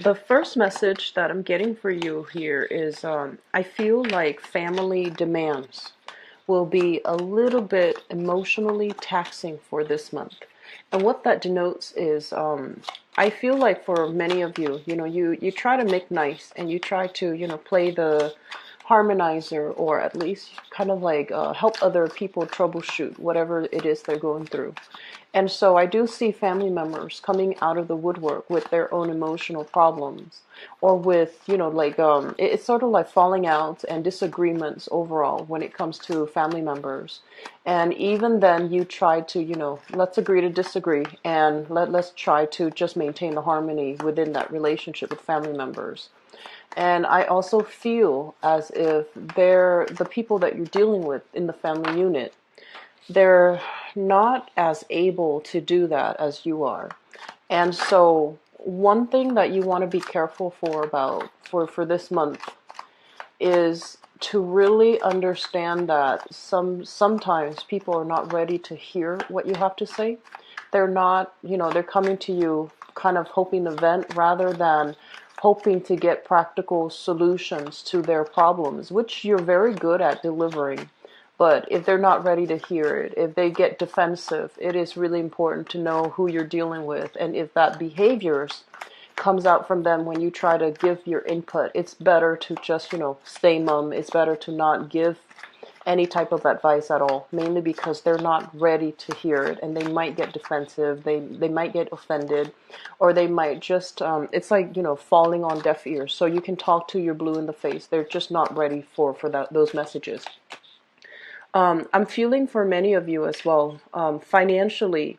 The first message that I'm getting for you here is I feel like family demands will be a little bit emotionally taxing for this month. And what that denotes is I feel like for many of you, you try to make nice and you try to, play the harmonizer or at least kind of like help other people troubleshoot whatever it is they're going through. And so I do see family members coming out of the woodwork with their own emotional problems or with, it's sort of like falling out and disagreements overall when it comes to family members. And even then you try to, let's agree to disagree and let's try to just maintain the harmony within that relationship with family members. And I also feel as if they're the people that you're dealing with in the family unit, they're not as able to do that as you are. And so one thing that you want to be careful for this month is to really understand that sometimes people are not ready to hear what you have to say. They're not, they're coming to you kind of hoping to vent rather than hoping to get practical solutions to their problems, which you're very good at delivering. But if they're not ready to hear it, if they get defensive, it is really important to know who you're dealing with. And if that behaviors comes out from them when you try to give your input, it's better to just, stay mum. It's better to not give any type of advice at all, mainly because they're not ready to hear it and they might get defensive, they might get offended, or they might just, it's like, falling on deaf ears. So you can talk to your blue in the face. They're just not ready for those messages. I'm feeling for many of you as well, financially,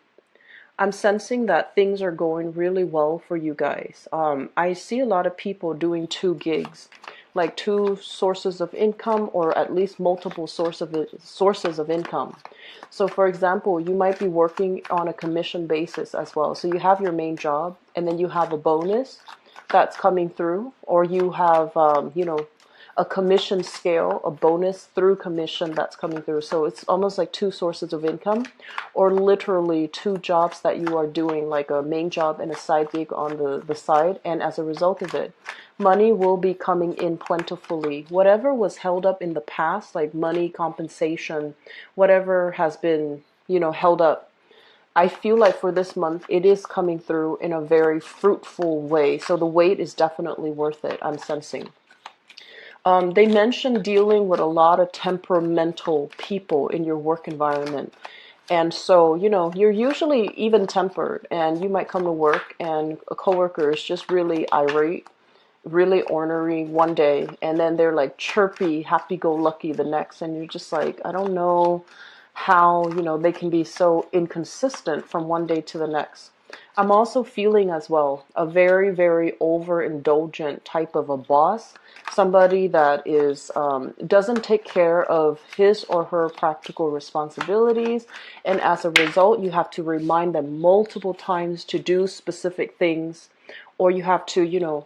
I'm sensing that things are going really well for you guys. I see a lot of people doing two gigs, like two sources of income or at least multiple sources of income. So for example, you might be working on a commission basis as well. So you have your main job and then you have a bonus that's coming through, or you have, a commission scale, a bonus through commission that's coming through. So it's almost like two sources of income, or literally two jobs that you are doing, like a main job and a side gig on the side. And as a result of it, money will be coming in plentifully. Whatever was held up in the past, like money, compensation, whatever has been, held up, I feel like for this month, it is coming through in a very fruitful way. So the wait is definitely worth it, I'm sensing. They mentioned dealing with a lot of temperamental people in your work environment. And so, you're usually even tempered and you might come to work and a coworker is just really irate, really ornery one day. And then they're like chirpy, happy-go-lucky the next. And you're just like, I don't know how, they can be so inconsistent from one day to the next. I'm also feeling as well a very, very overindulgent type of a boss, somebody that is doesn't take care of his or her practical responsibilities, and as a result, you have to remind them multiple times to do specific things, or you have to,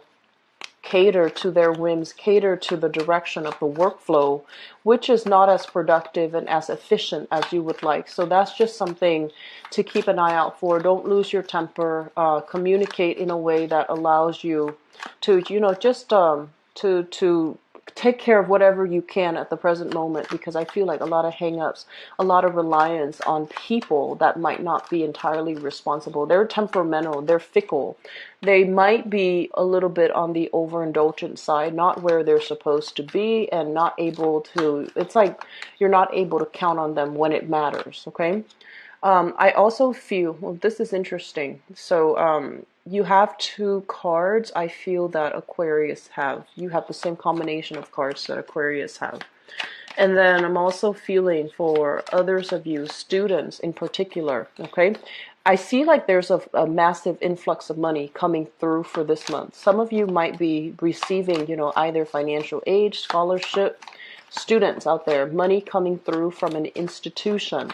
cater to their whims, cater to the direction of the workflow, which is not as productive and as efficient as you would like. So that's just something to keep an eye out for. Don't lose your temper. Communicate in a way that allows you to, just to take care of whatever you can at the present moment, because I feel like a lot of hang-ups, a lot of reliance on people that might not be entirely responsible. They're temperamental, they're fickle. They might be a little bit on the overindulgent side, not where they're supposed to be, and not able to, it's like you're not able to count on them when it matters, okay? I also feel, well, this is interesting. So, you have two cards I feel that Aquarius have. You have the same combination of cards that Aquarius have. And then I'm also feeling for others of you, students in particular, okay? I see like there's a massive influx of money coming through for this month. Some of you might be receiving, either financial aid, scholarship, students out there, money coming through from an institution.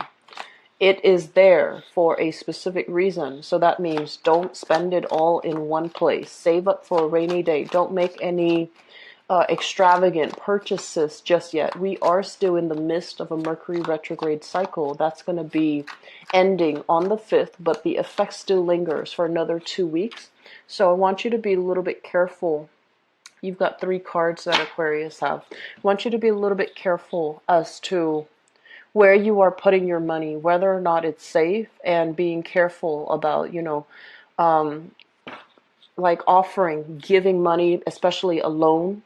It is there for a specific reason. So that means don't spend it all in one place. Save up for a rainy day. Don't make any extravagant purchases just yet. We are still in the midst of a Mercury retrograde cycle that's going to be ending on the 5th, but the effect still lingers for another 2 weeks. So I want you to be a little bit careful. You've got 3 cards that Aquarius have. I want you to be a little bit careful as to where you are putting your money, whether or not it's safe, and being careful about, like offering, giving money, especially a loan,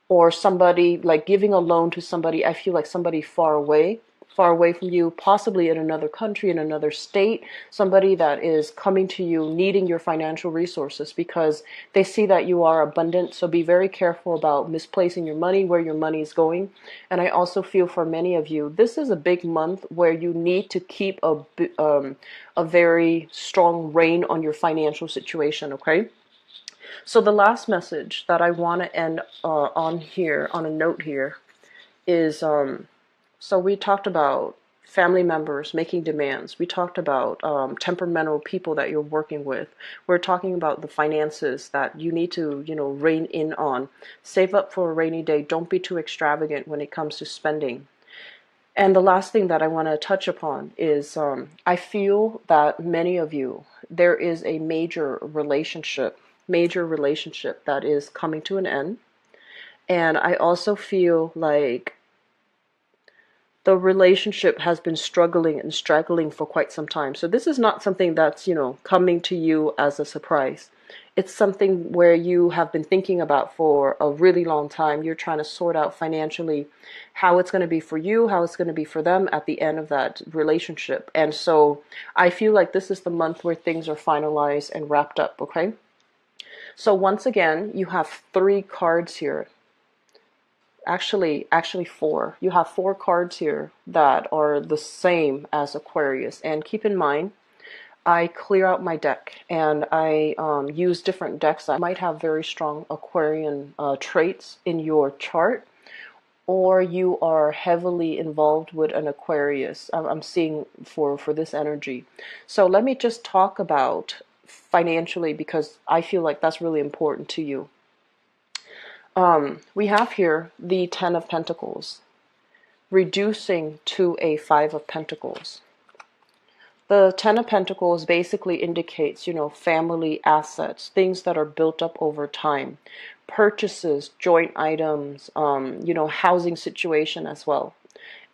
or somebody, like giving a loan to somebody, I feel like somebody far away from you, possibly in another country, in another state, somebody that is coming to you needing your financial resources because they see that you are abundant. So be very careful about misplacing your money, where your money is going. And I also feel for many of you, this is a big month where you need to keep a very strong rein on your financial situation, okay? So the last message that I want to end on here, on a note here, is so we talked about family members making demands. We talked about temperamental people that you're working with. We're talking about the finances that you need to, rein in on. Save up for a rainy day. Don't be too extravagant when it comes to spending. And the last thing that I want to touch upon is I feel that many of you, there is a major relationship that is coming to an end. And I also feel like the relationship has been struggling and straggling for quite some time. So this is not something that's, coming to you as a surprise. It's something where you have been thinking about for a really long time. You're trying to sort out financially how it's going to be for you, how it's going to be for them at the end of that relationship. And so I feel like this is the month where things are finalized and wrapped up, okay? So once again, you have 3 cards here. Actually 4. You have 4 cards here that are the same as Aquarius. And keep in mind, I clear out my deck and I use different decks. I might have very strong Aquarian traits in your chart, or you are heavily involved with an Aquarius. I'm seeing for this energy. So let me just talk about financially, because I feel like that's really important to you. We have here the 10 of Pentacles, reducing to a 5 of Pentacles. The 10 of Pentacles basically indicates, family assets, things that are built up over time, purchases, joint items, housing situation as well.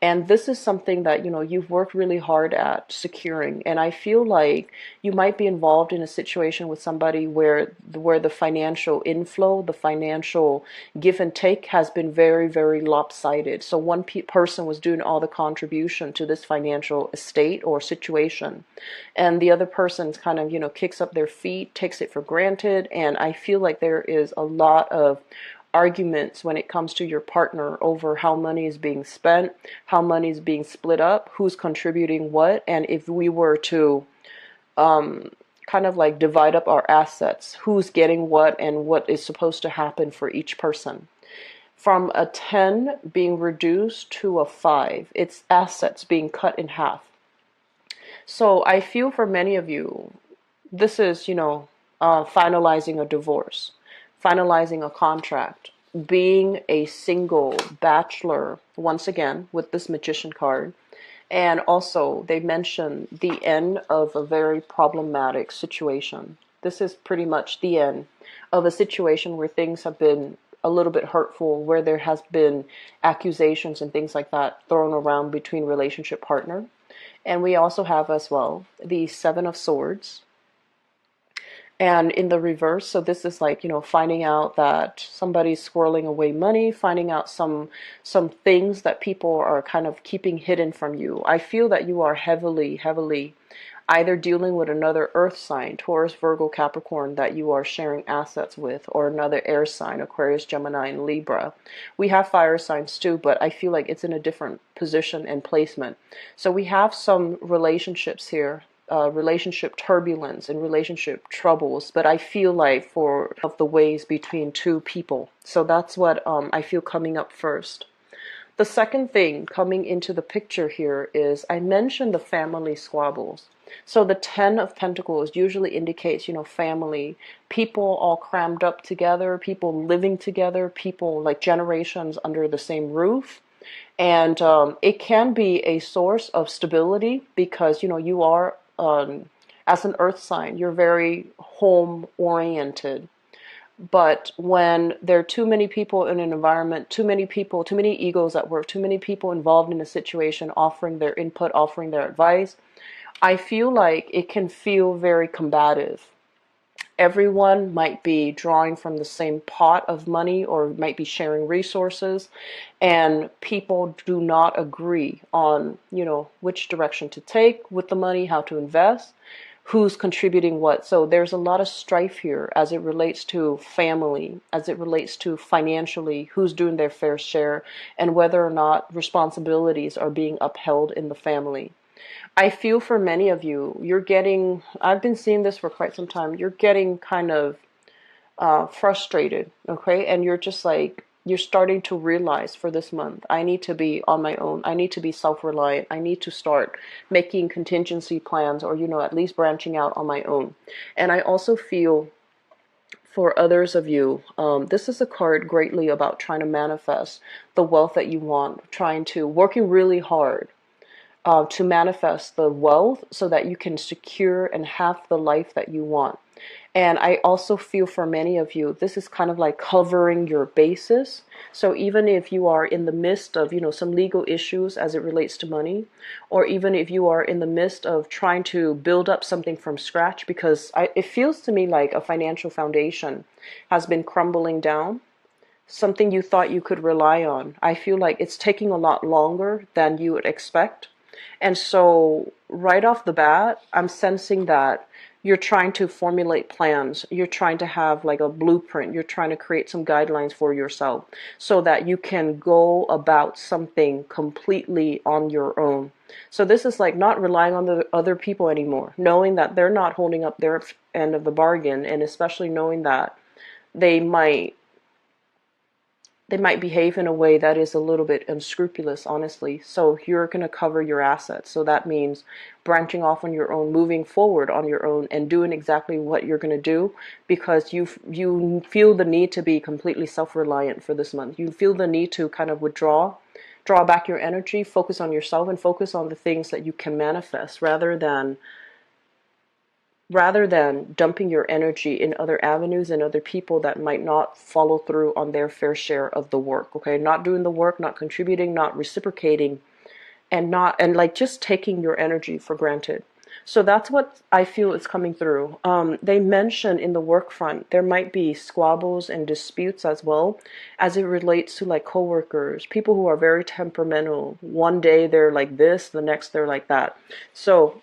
And this is something that, you've worked really hard at securing. And I feel like you might be involved in a situation with somebody where the financial inflow, the financial give and take has been very, very lopsided. So one person was doing all the contribution to this financial estate or situation, and the other person kind of, kicks up their feet, takes it for granted. And I feel like there is a lot of arguments when it comes to your partner over how money is being spent, how money is being split up, who's contributing what, and if we were to kind of like divide up our assets, who's getting what and what is supposed to happen for each person. From a 10 being reduced to a 5, it's assets being cut in half. So I feel for many of you, this is, finalizing a divorce, finalizing a contract, being a single bachelor, once again, with this Magician card. And also, they mention the end of a very problematic situation. This is pretty much the end of a situation where things have been a little bit hurtful, where there has been accusations and things like that thrown around between relationship partner. And we also have as well the 7 of Swords. And in the reverse, so this is like, finding out that somebody's squirreling away money, finding out some things that people are kind of keeping hidden from you. I feel that you are heavily either dealing with another earth sign, Taurus, Virgo, Capricorn, that you are sharing assets with, or another air sign, Aquarius, Gemini, and Libra. We have fire signs too, but I feel like it's in a different position and placement. So we have some relationships here, relationship turbulence and relationship troubles, but I feel like for of the ways between 2 people. So that's what I feel coming up first. The second thing coming into the picture here is I mentioned the family squabbles. So the Ten of Pentacles usually indicates, family, people all crammed up together, people living together, people like generations under the same roof. And it can be a source of stability because, you are, as an earth sign, you're very home oriented. But when there are too many people in an environment, too many people, too many egos at work, too many people involved in a situation offering their input, offering their advice, I feel like it can feel very combative. Everyone might be drawing from the same pot of money or might be sharing resources, and people do not agree on, which direction to take with the money, how to invest, who's contributing what. So there's a lot of strife here as it relates to family, as it relates to financially, who's doing their fair share, and whether or not responsibilities are being upheld in the family. I feel for many of you, I've been seeing this for quite some time, you're getting kind of frustrated, okay? And you're just like, you're starting to realize for this month, I need to be on my own. I need to be self-reliant. I need to start making contingency plans or, at least branching out on my own. And I also feel for others of you, this is a card greatly about trying to manifest the wealth that you want, working really hard to manifest the wealth so that you can secure and have the life that you want. And I also feel for many of you, this is kind of like covering your bases. So even if you are in the midst of, some legal issues as it relates to money, or even if you are in the midst of trying to build up something from scratch, because it feels to me like a financial foundation has been crumbling down, something you thought you could rely on. I feel like it's taking a lot longer than you would expect. And so right off the bat, I'm sensing that you're trying to formulate plans. You're trying to have like a blueprint. You're trying to create some guidelines for yourself so that you can go about something completely on your own. So this is like not relying on the other people anymore, knowing that they're not holding up their end of the bargain, and especially knowing that they might behave in a way that is a little bit unscrupulous, honestly. So you're going to cover your assets. So that means branching off on your own, moving forward on your own, and doing exactly what you're going to do because you feel the need to be completely self-reliant for this month. You feel the need to kind of draw back your energy, focus on yourself, and focus on the things that you can manifest rather than dumping your energy in other avenues and other people that might not follow through on their fair share of the work. Okay, not doing the work, not contributing, not reciprocating, and like just taking your energy for granted. So that's what I feel is coming through. They mention in the work front there might be squabbles and disputes as well, as it relates to like coworkers, people who are very temperamental. One day they're like this, the next they're like that. So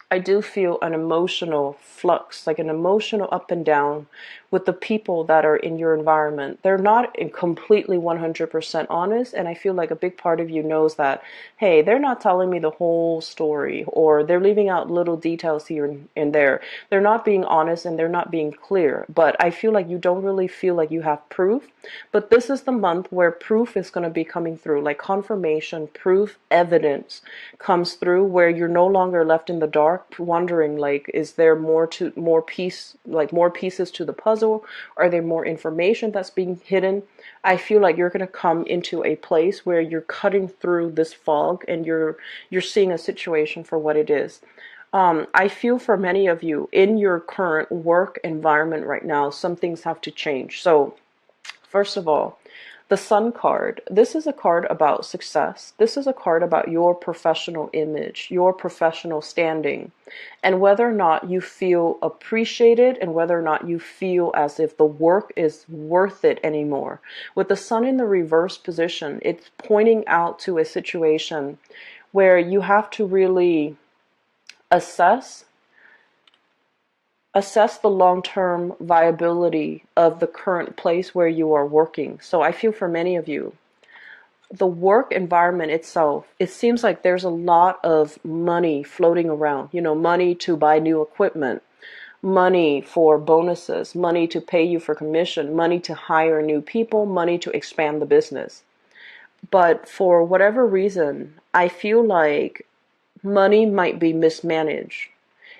I do feel an emotional flux, like an emotional up and down with the people that are in your environment. They're not completely 100% honest, and I feel like a big part of you knows that, hey, they're not telling me the whole story, or they're leaving out little details here and there. They're not being honest and they're not being clear, but I feel like you don't really feel like you have proof. But this is the month where proof is going to be coming through, like confirmation, proof, evidence comes through, where you're no longer left in the dark wondering like, is there more pieces to the puzzle? Are there more information that's being hidden? I feel like you're going to come into a place where you're cutting through this fog and you're seeing a situation for what it is. I feel for many of you in your current work environment right now, some things have to change. So first of all, the Sun card, this is a card about success. This is a card about your professional image, your professional standing, and whether or not you feel appreciated and whether or not you feel as if the work is worth it anymore. With the Sun in the reverse position, it's pointing out to a situation where you have to really assess the long-term viability of the current place where you are working. So I feel for many of you, the work environment itself, it seems like there's a lot of money floating around, money to buy new equipment, money for bonuses, money to pay you for commission, money to hire new people, money to expand the business. But for whatever reason, I feel like money might be mismanaged.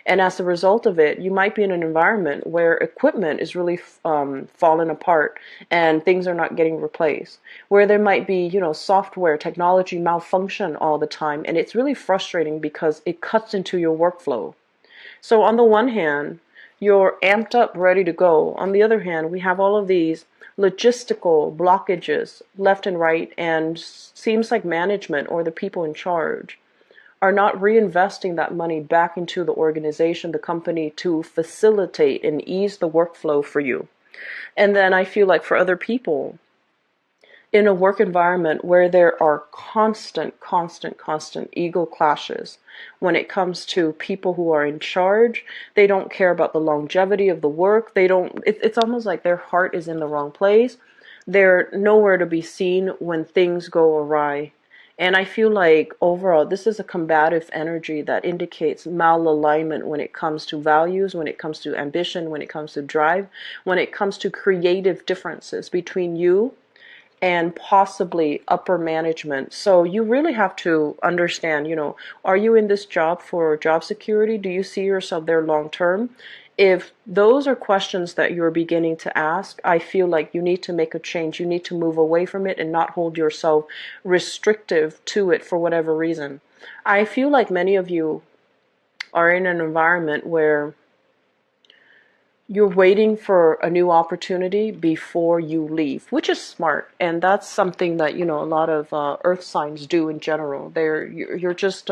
And as a result of it, you might be in an environment where equipment is really falling apart and things are not getting replaced. Where there might be, software, technology malfunction all the time. And it's really frustrating because it cuts into your workflow. So on the one hand, you're amped up, ready to go. On the other hand, we have all of these logistical blockages left and right, and seems like management or the people in charge are not reinvesting that money back into the organization, the company, to facilitate and ease the workflow for you. And then I feel like for other people, in a work environment where there are constant ego clashes when it comes to people who are in charge. They don't care about the longevity of the work. It's almost like their heart is in the wrong place. They're nowhere to be seen when things go awry. And I feel like overall, this is a combative energy that indicates malalignment when it comes to values, when it comes to ambition, when it comes to drive, when it comes to creative differences between you and possibly upper management. So you really have to understand, are you in this job for job security? Do you see yourself there long term? If those are questions that you're beginning to ask, I feel like you need to make a change. You need to move away from it and not hold yourself restrictive to it for whatever reason. I feel like many of you are in an environment where you're waiting for a new opportunity before you leave, which is smart. And that's something that, a lot of earth signs do in general. You're just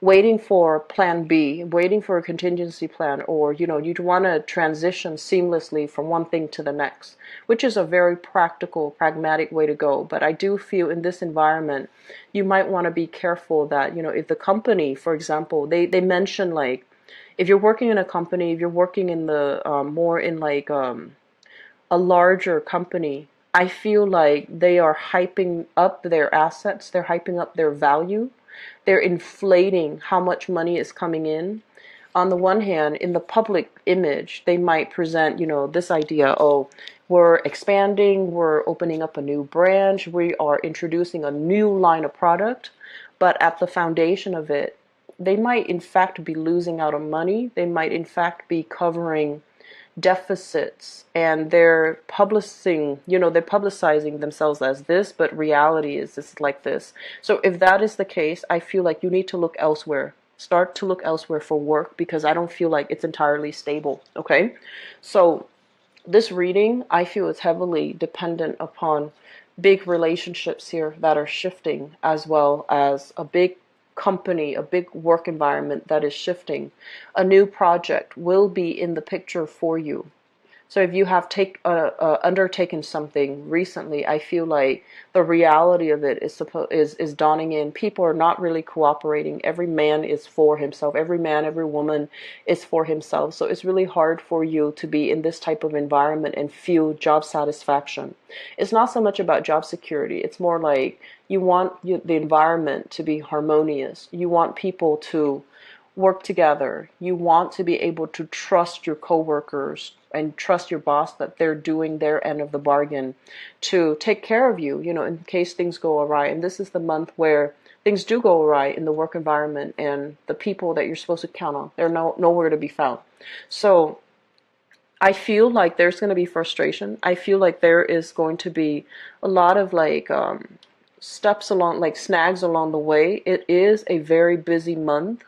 waiting for plan B, waiting for a contingency plan, or, you'd want to transition seamlessly from one thing to the next, which is a very practical, pragmatic way to go. But I do feel in this environment, you might want to be careful that, if the company, for example, they mention like, if you're working in a company, if you're working in the more in like a larger company, I feel like they are hyping up their assets, they're hyping up their value, they're inflating how much money is coming in. On the one hand, in the public image, they might present, this idea, oh, we're expanding, we're opening up a new branch, we are introducing a new line of product, but at the foundation of it, they might in fact be losing out on money. They might in fact be covering deficits, and they're publicizing themselves as this, but reality is just like this. So if that is the case, I feel like you need to look elsewhere. Start to look elsewhere for work, because I don't feel like it's entirely stable. Okay, so this reading, I feel, is heavily dependent upon big relationships here that are shifting, as well as a big company, a big work environment that is shifting. A new project will be in the picture for you. So if you have undertaken something recently, I feel like the reality of it is dawning in. People are not really cooperating. Every man is for himself. Every man, every woman is for himself. So it's really hard for you to be in this type of environment and feel job satisfaction. It's not so much about job security. It's more like you want the environment to be harmonious. You want people to work together. You want to be able to trust your coworkers and trust your boss that they're doing their end of the bargain to take care of you, in case things go awry. And this is the month where things do go awry in the work environment, and the people that you're supposed to count on, they're nowhere to be found. So I feel like there's going to be frustration. I feel like there is going to be a lot of steps along, like snags along the way. It is a very busy month,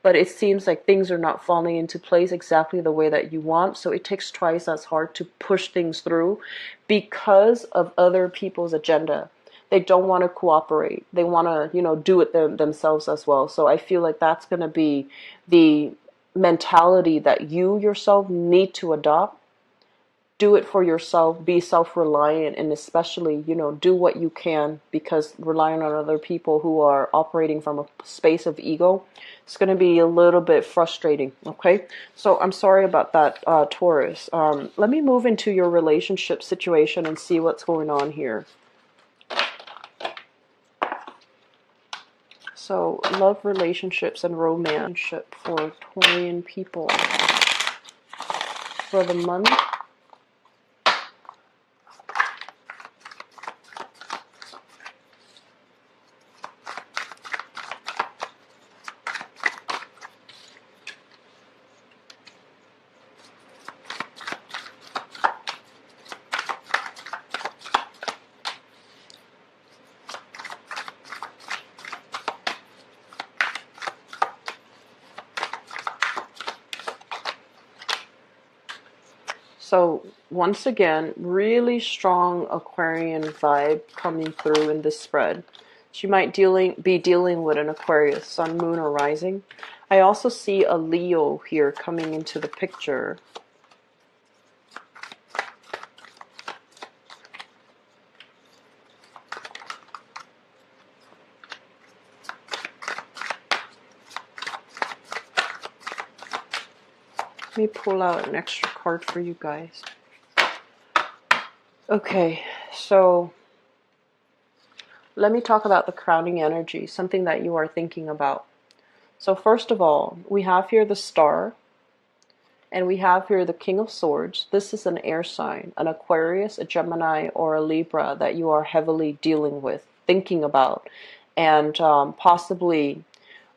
but it seems like things are not falling into place exactly the way that you want. So it takes twice as hard to push things through because of other people's agenda. They don't want to cooperate. They want to, do it themselves as well. So I feel like that's going to be the mentality that you yourself need to adopt. Do it for yourself, be self-reliant, and especially, do what you can, because relying on other people who are operating from a space of ego, it's going to be a little bit frustrating, okay? So I'm sorry about that, Taurus. Let me move into your relationship situation and see what's going on here. So love, relationships, and romance for Taurian people for the month. So once again, really strong Aquarian vibe coming through in this spread. She might be dealing with an Aquarius, Sun, Moon, or Rising. I also see a Leo here coming into the picture. Let me pull out an extra card for you guys. Okay, so let me talk about the crowning energy, something that you are thinking about. So first of all, we have here the Star, and we have here the King of Swords. This is an air sign, an Aquarius, a Gemini, or a Libra that you are heavily dealing with, thinking about, and possibly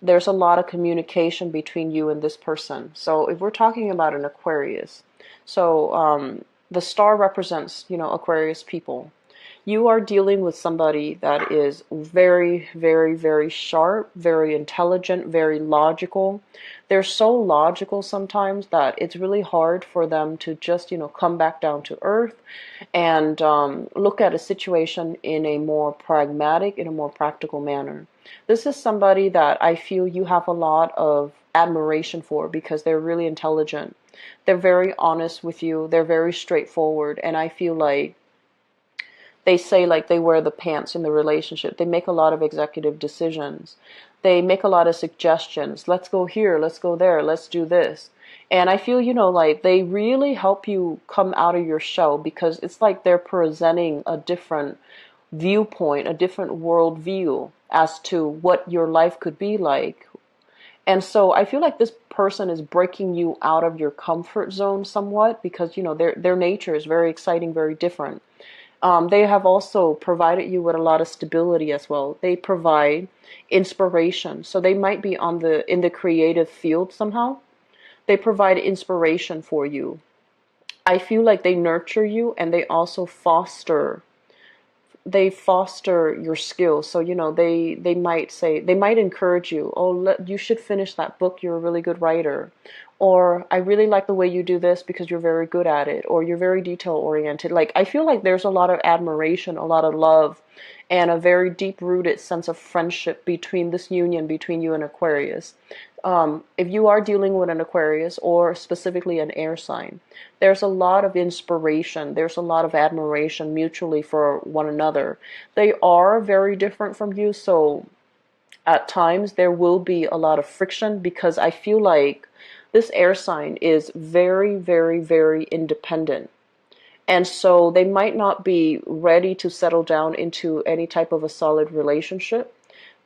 there's a lot of communication between you and this person. So if we're talking about an Aquarius, so the Star represents, Aquarius people. You are dealing with somebody that is very, very, very sharp, very intelligent, very logical. They're so logical sometimes that it's really hard for them to just, come back down to earth and look at a situation in a more pragmatic, in a more practical manner. This is somebody that I feel you have a lot of admiration for because they're really intelligent. They're very honest with you. They're very straightforward. And I feel like they say like they wear the pants in the relationship. They make a lot of executive decisions. They make a lot of suggestions. Let's go here. Let's go there. Let's do this. And I feel, like they really help you come out of your shell because it's like they're presenting a different viewpoint, a different world view as to what your life could be like. And so I feel like this person is breaking you out of your comfort zone somewhat because, their nature is very exciting, very different. They have also provided you with a lot of stability as well. They provide inspiration. So they might be in the creative field somehow. They provide inspiration for you. I feel like they nurture you and they also foster your skills. So, they might encourage you, oh, you should finish that book. You're a really good writer. Or I really like the way you do this because you're very good at it. Or you're very detail oriented. Like, I feel like there's a lot of admiration, a lot of love, and a very deep rooted sense of friendship between this union between you and Aquarius. If you are dealing with an Aquarius or specifically an air sign, there's a lot of inspiration. There's a lot of admiration mutually for one another. They are very different from you. So at times there will be a lot of friction because I feel like this air sign is very, very, very independent. And so they might not be ready to settle down into any type of a solid relationship.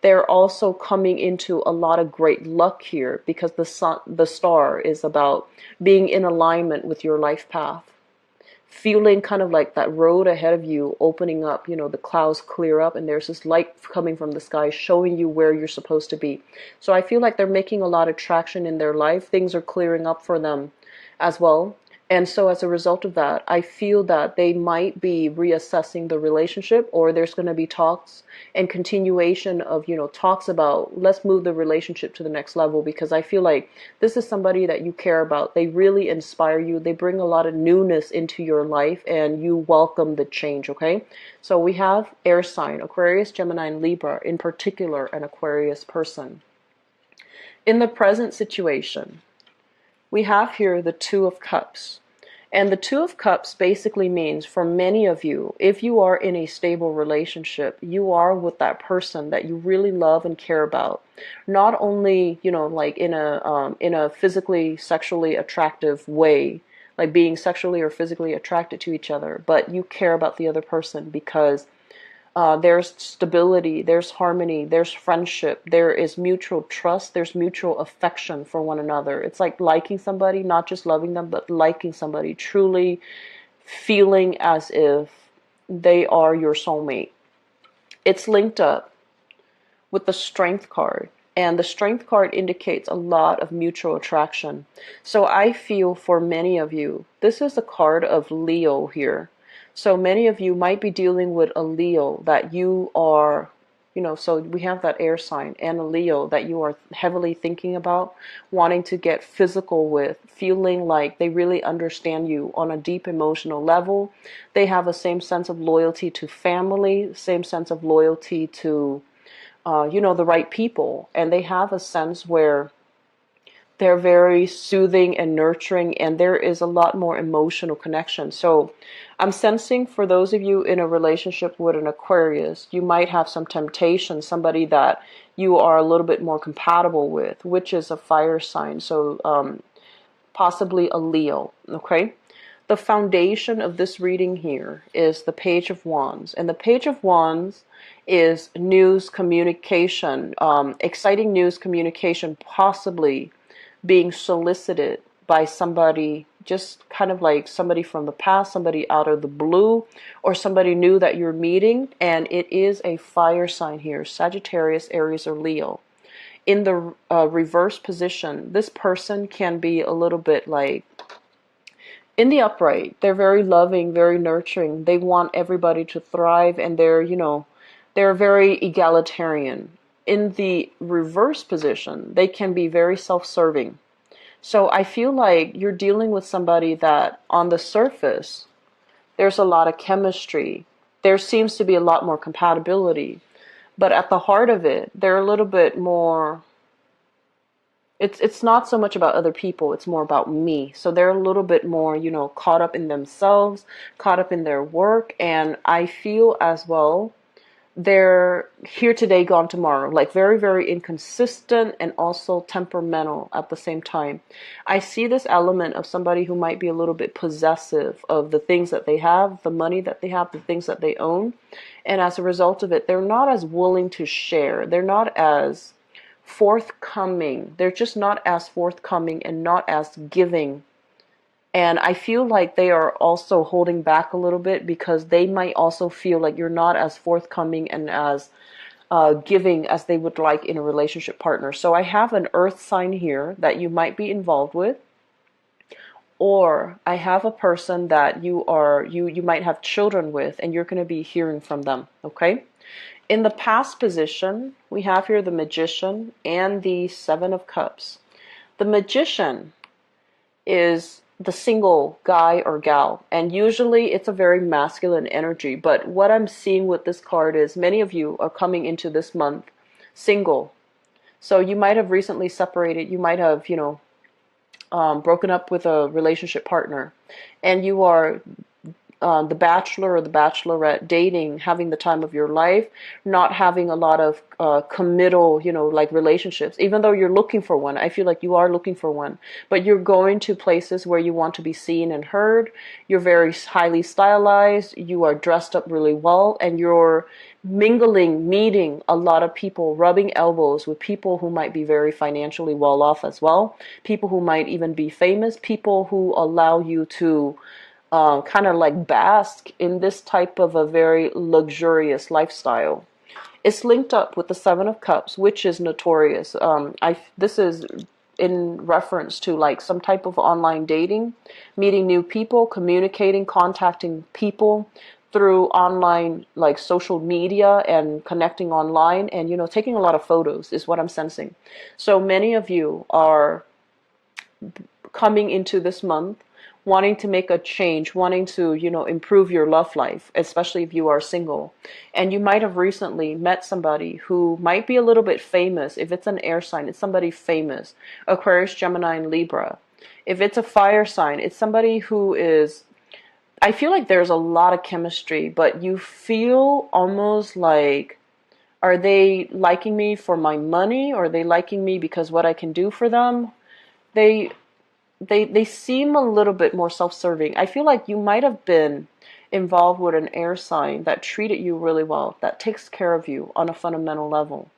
They're also coming into a lot of great luck here because the star is about being in alignment with your life path. Feeling kind of like that road ahead of you opening up, the clouds clear up and there's this light coming from the sky showing you where you're supposed to be. So I feel like they're making a lot of traction in their life. Things are clearing up for them as well. And so as a result of that, I feel that they might be reassessing the relationship, or there's going to be talks and continuation of, talks about let's move the relationship to the next level, because I feel like this is somebody that you care about. They really inspire you. They bring a lot of newness into your life and you welcome the change, okay? So we have air sign, Aquarius, Gemini, and Libra, in particular an Aquarius person. In the present situation, we have here the Two of Cups. And the Two of Cups basically means for many of you, if you are in a stable relationship, you are with that person that you really love and care about. Not only, like in a physically, sexually attractive way, like being sexually or physically attracted to each other, but you care about the other person because there's stability, there's harmony, there's friendship, there is mutual trust, there's mutual affection for one another. It's like liking somebody, not just loving them, but liking somebody, truly feeling as if they are your soulmate. It's linked up with the Strength card. And the Strength card indicates a lot of mutual attraction. So I feel for many of you, this is a card of Leo here. So many of you might be dealing with a Leo that you are So we have that air sign and a Leo that you are heavily thinking about, wanting to get physical with, feeling like they really understand you on a deep emotional level. They have a same sense of loyalty to family, same sense of loyalty to, the right people. And they have a sense where they're very soothing and nurturing, and there is a lot more emotional connection. So I'm sensing for those of you in a relationship with an Aquarius, you might have some temptation, somebody that you are a little bit more compatible with, which is a fire sign. So possibly a Leo, okay? The foundation of this reading here is the Page of Wands. And the Page of Wands is news, communication, exciting news, communication, possibly being solicited by somebody, just kind of like somebody from the past, somebody out of the blue, or somebody new that you're meeting. And it is a fire sign here, Sagittarius, Aries, or Leo. In the reverse position, this person can be a little bit like, in the upright, they're very loving, very nurturing. They want everybody to thrive, and they're very egalitarian. In the reverse position, they can be very self-serving. So I feel like you're dealing with somebody that on the surface, there's a lot of chemistry. There seems to be a lot more compatibility. But at the heart of it, they're a little bit more, it's not so much about other people, it's more about me. So they're a little bit more, caught up in themselves, caught up in their work. And I feel as well, they're here today, gone tomorrow, like very, very inconsistent and also temperamental at the same time. I see this element of somebody who might be a little bit possessive of the things that they have, the money that they have, the things that they own. And as a result of it, they're not as willing to share. They're not as forthcoming. They're just not as forthcoming and not as giving. And I feel like they are also holding back a little bit because they might also feel like you're not as forthcoming and as giving as they would like in a relationship partner. So I have an earth sign here that you might be involved with, or I have a person that you might have children with, and you're going to be hearing from them. Okay. In the past position, we have here the Magician and the Seven of Cups. The Magician is the single guy or gal, and usually it's a very masculine energy. But what I'm seeing with this card is many of you are coming into this month single. So you might have recently separated, you might have broken up with a relationship partner, and you are the bachelor or the bachelorette, dating, having the time of your life, not having a lot of committal, like relationships. Even though you're looking for one, I feel like you are looking for one, but you're going to places where you want to be seen and heard. You're very highly stylized. You are dressed up really well, and you're mingling, meeting a lot of people, rubbing elbows with people who might be very financially well off as well, people who might even be famous, people who allow you to kind of like bask in this type of a very luxurious lifestyle. It's linked up with the Seven of Cups, which is notorious. This is in reference to like some type of online dating, meeting new people, communicating, contacting people through online, like social media, and connecting online, and taking a lot of photos is what I'm sensing. So many of you are coming into this month wanting to make a change, wanting to, improve your love life, especially if you are single. And you might have recently met somebody who might be a little bit famous. If it's an air sign, it's somebody famous. Aquarius, Gemini, and Libra. If it's a fire sign, it's somebody who is, I feel like there's a lot of chemistry, but you feel almost like, are they liking me for my money, or are they liking me because what I can do for them? They seem a little bit more self-serving. I feel like you might have been involved with an air sign that treated you really well, that takes care of you on a fundamental level.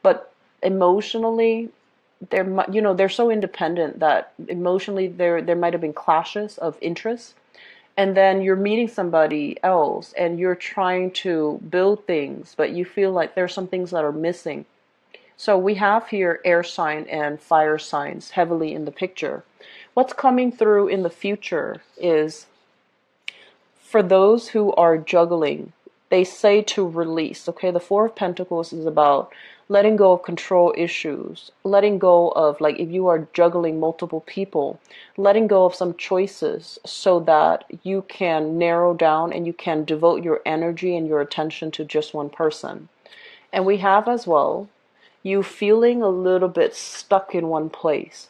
But emotionally, they're so independent that emotionally there might have been clashes of interests. And then you're meeting somebody else and you're trying to build things, but you feel like there's some things that are missing. So we have here air sign and fire signs heavily in the picture. What's coming through in the future is for those who are juggling they say to release. Okay, the Four of Pentacles is about letting go of control issues, letting go of, like, if you are juggling multiple people, letting go of some choices so that you can narrow down and you can devote your energy and your attention to just one person. And we have as well you feeling a little bit stuck in one place,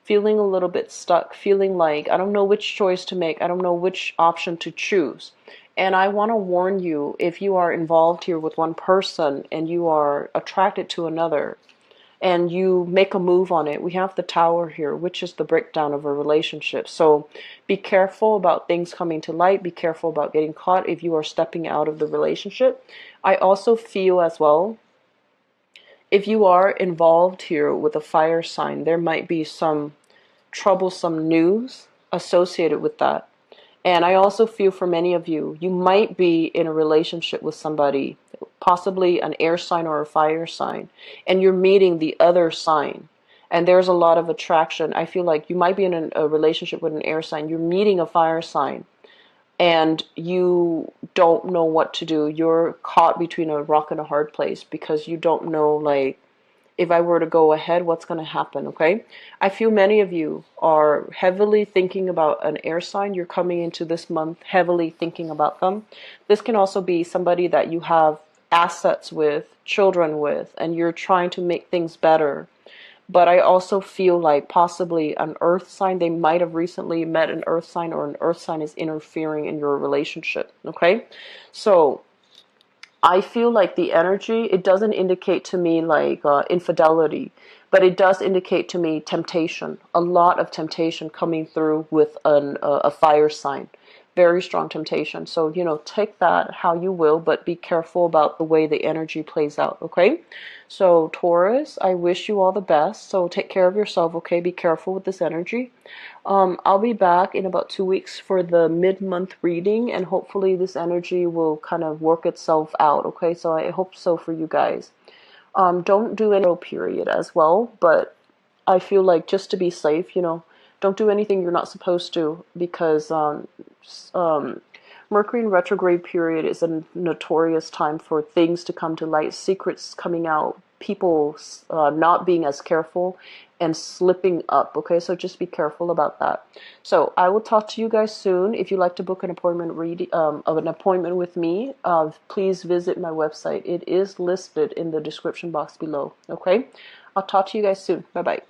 feeling a little bit stuck, feeling like, I don't know which choice to make, I don't know which option to choose. And I want to warn you, if you are involved here with one person and you are attracted to another and you make a move on it, we have the Tower here, which is the breakdown of a relationship. So be careful about things coming to light. Be careful about getting caught if you are stepping out of the relationship. I also feel as well, if you are involved here with a fire sign, there might be some troublesome news associated with that. And I also feel for many of you, you might be in a relationship with somebody, possibly an air sign or a fire sign, and you're meeting the other sign. And there's a lot of attraction. I feel like you might be in a relationship with an air sign. You're meeting a fire sign, and you don't know what to do. You're caught between a rock and a hard place because you don't know, like, if I were to go ahead, what's going to happen, okay? I feel many of you are heavily thinking about an air sign. You're coming into this month heavily thinking about them. This can also be somebody that you have assets with, children with, and you're trying to make things better. But I also feel like possibly an earth sign, they might have recently met an earth sign, or an earth sign is interfering in your relationship, okay? So I feel like the energy, it doesn't indicate to me like infidelity, but it does indicate to me temptation, a lot of temptation coming through with a fire sign. Very strong temptation. So, take that how you will, but be careful about the way the energy plays out, okay? So, Taurus, I wish you all the best. So, take care of yourself, okay? Be careful with this energy. I'll be back in about 2 weeks for the mid-month reading, and hopefully this energy will kind of work itself out, okay? So, I hope so for you guys. Don't do any period as well, but I feel like just to be safe, don't do anything you're not supposed to, because Mercury in retrograde period is a notorious time for things to come to light, secrets coming out, people not being as careful and slipping up, okay? So just be careful about that. So I will talk to you guys soon. If you'd like to book an appointment with me, please visit my website. It is listed in the description box below, okay? I'll talk to you guys soon. Bye-bye.